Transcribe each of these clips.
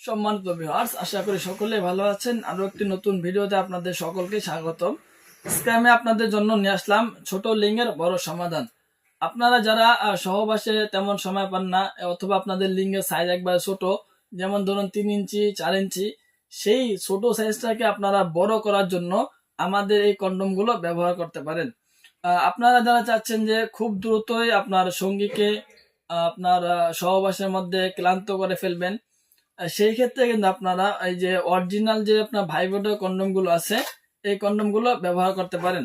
সম্মানিত ভিউয়ার্স, আশা করি সকলে ভালো আছেন। আরো একটি নতুন ভিডিওতে আপনাদের সকলকে স্বাগতম। আজকে আমি আপনাদের জন্য নিয়ে আসলাম ছোট লিঙ্গের বড় সমাধান। আপনারা যারা সহবাসে তেমন সময় পান না, অথবা আপনাদের লিঙ্গের সাইজ একবার ছোট, যেমন ধরুন 3 ইঞ্চি 4 ইঞ্চি, সেই ছোট সাইজটাকে আপনারা বড় করার জন্য আমাদের এই কন্ডোমগুলো ব্যবহার করতে পারেন। আপনারা যারা চাচ্ছেন যে খুব দ্রুতই আপনার সঙ্গীকে আপনার সহবাসের মধ্যে ক্লান্ত করে ফেলবেন, সেই ক্ষেত্রে কিন্তু আপনারা এই যে অরিজিনাল যে আপনার ভাইব্রেটর কন্ডোম গুলো আছে, এই কন্ডোম গুলো ব্যবহার করতে পারেন।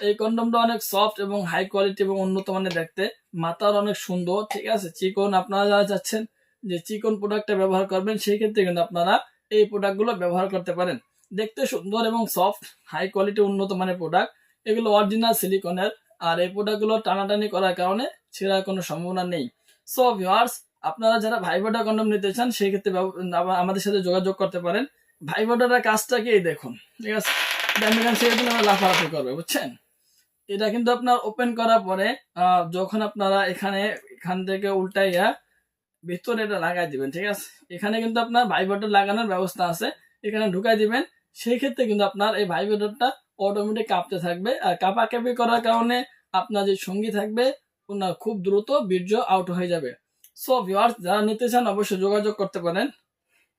এই কন্ডোমটা অনেক সফট এবং হাই কোয়ালিটি এবং উন্নত মানের দেখতে, মাথার অনেক সুন্দর, ঠিক আছে, চিকন। আপনারা যারা চাচ্ছেন যে চিকন প্রোডাক্টটা ব্যবহার করবেন, সেই ক্ষেত্রে কিন্তু আপনারা এই প্রোডাক্ট গুলো ব্যবহার করতে পারেন। দেখতে সুন্দর এবং সফট, হাই কোয়ালিটি উন্নত মানের প্রোডাক্ট, এগুলো অরিজিনাল সিলিকনের। আর এই প্রোডাক্ট গুলো টানাটানি করার কারণে ছেঁড়ার কোনো সম্ভাবনা নেই। সো ভিউয়ার্স, আপনারা যারা ভাইব্রেটর কন্ডোম নিতে চান, সেই ক্ষেত্রে আমাদের সাথে যোগাযোগ করতে পারেন। ভাইব্রেটরের কাজটা কি দেখুন, ঠিক আছে, সেগুলো লাফালাফি করবে, বুঝছেন। এটা কিন্তু আপনার ওপেন করার পরে যখন আপনারা এখান থেকে উল্টাইয়া ভিতরে এটা লাগাই দিবেন, ঠিক আছে। এখানে কিন্তু আপনার ভাইব্রেটর লাগানোর ব্যবস্থা আছে, এখানে ঢুকাই দিবেন। সেই ক্ষেত্রে কিন্তু আপনার এই ভাইব্রেটরটা অটোমেটিক কাঁপতে থাকবে, আর কাঁপাকাঁপি করার কারণে আপনার যে সঙ্গী থাকবে ওনার খুব দ্রুত বীর্য আউট হয়ে যাবে। সো ভিউয়ার্স, যারা নিতে চান অবশ্যই যোগাযোগ করতে পারেন।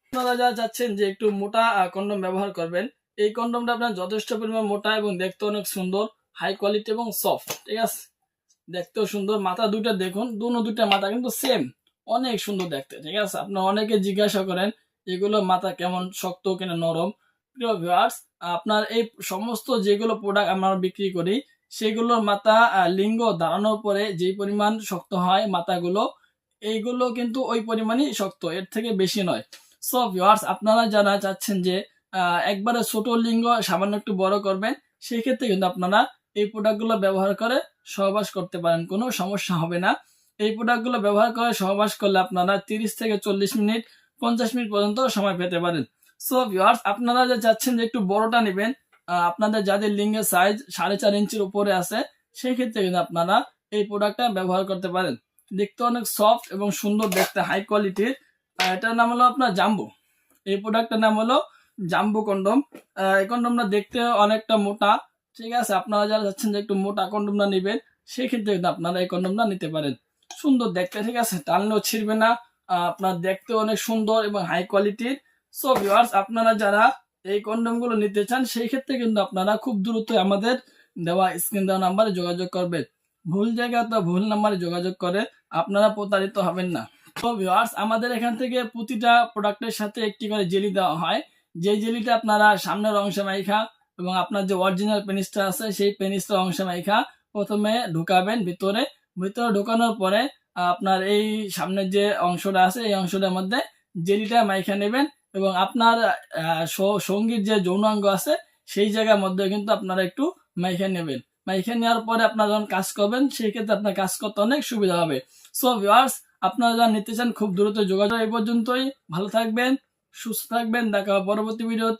আপনারা যারা চাচ্ছেন যে একটু মোটা কন্ডোম ব্যবহার করবেন, এই কন্ডোমটা আপনার যথেষ্ট পরিমাণ মোটা এবং দেখতে অনেক সুন্দর, হাই কোয়ালিটি এবং সফট, ঠিক আছে। দেখতেও সুন্দর। মাথা দুইটা দেখুন, দুটা মাথা কিন্তু সেম, অনেক সুন্দর দেখতে, ঠিক আছে। আপনার অনেকে জিজ্ঞাসা করেন এগুলো মাথা কেমন শক্ত কিনা নরম। প্রিয় ভিউয়ার্স, আপনার এই সমস্ত যেগুলো প্রোডাক্ট আমরা বিক্রি করি, সেগুলোর মাথা লিঙ্গ দাঁড়ানোর পরে যে পরিমাণ শক্ত হয় মাথাগুলো, এইগুলো কিন্তু ওই পরিমাণই শক্ত, এর থেকে বেশি নয়। সো ভিউয়ার্স, আপনারা যারা চাচ্ছেন যে একবারে ছোট লিঙ্গ সামান্য একটু বড় করবেন, সেই ক্ষেত্রে কিন্তু আপনারা এই প্রোডাক্টগুলো ব্যবহার করে সহবাস করতে পারেন, কোনো সমস্যা হবে না। এই প্রোডাক্টগুলো ব্যবহার করে সহবাস করলে আপনারা 30 থেকে 40 মিনিট 50 মিনিট পর্যন্ত সময় পেতে পারেন। সো ভিউয়ার্স, আপনারা যে চাচ্ছেন যে একটু বড়টা নেবেন, আপনাদের যাদের লিঙ্গের সাইজ 4.5 ইঞ্চির উপরে আছে, সেই ক্ষেত্রে কিন্তু আপনারা এই প্রোডাক্টটা ব্যবহার করতে পারেন। দেখতে অনেক সফট এবং সুন্দর দেখতে, হাই কোয়ালিটির। এটার নাম হলো আপনার জাম্বো। এই প্রোডাক্টের নাম হলো জাম্বো কন্ডোম। এই কন্ডোমটা দেখতে অনেকটা মোটা, ঠিক আছে। আপনারা যারা চাচ্ছেন যে একটু মোটা কন্ডোমটা নেবেন, সেই ক্ষেত্রে কিন্তু আপনারা এই কন্ডোমটা নিতে পারেন। সুন্দর দেখতে, ঠিক আছে, টানলেও ছিঁড়বে না। আপনার দেখতে অনেক সুন্দর এবং হাই কোয়ালিটির। সো ভিউয়ার্স, আপনারা যারা এই কন্ডোমগুলো নিতে চান, সেই ক্ষেত্রে কিন্তু আপনারা খুব দ্রুত আমাদের দেওয়া স্ক্রিন দেওয়া নাম্বারে যোগাযোগ করবেন। ভুল জায়গা তো ভুল নাম্বারে যোগাযোগ করে আপনারা প্রতারিত হবেন না। তো ভিউয়ার্স, আমাদের এখান থেকে প্রতিটা প্রোডাক্টের সাথে একটি করে জেলি দেওয়া হয়। যে জেলিটা আপনারা সামনের অংশে মাইখা এবং আপনার যে অরিজিনাল পেনিসটা আছে, সেই পেনিসটা অংশে মাইখা প্রথমে ঢুকাবেন ভিতরে। ভিতরে ঢুকানোর পরে আপনার এই সামনের যে অংশটা আছে, এই অংশটার মধ্যে জেলিটা মাইখা নেবেন, এবং আপনার সঙ্গীর যে যৌনাঙ্গ আছে, সেই জায়গার মধ্যে কিন্তু আপনারা একটু মাইখা নেবেন। মাইখা নেওয়ার পরে আপনারা যখন কাজ করবেন, সেই ক্ষেত্রে আপনার কাজ করতে অনেক সুবিধা হবে। সো ভিউয়ার্স, আপনারা যারা নিতে চান খুব দ্রুত যোগাযোগ। এই পর্যন্তই, ভালো থাকবেন, সুস্থ থাকবেন, দেখা হবে পরবর্তী ভিডিওতে।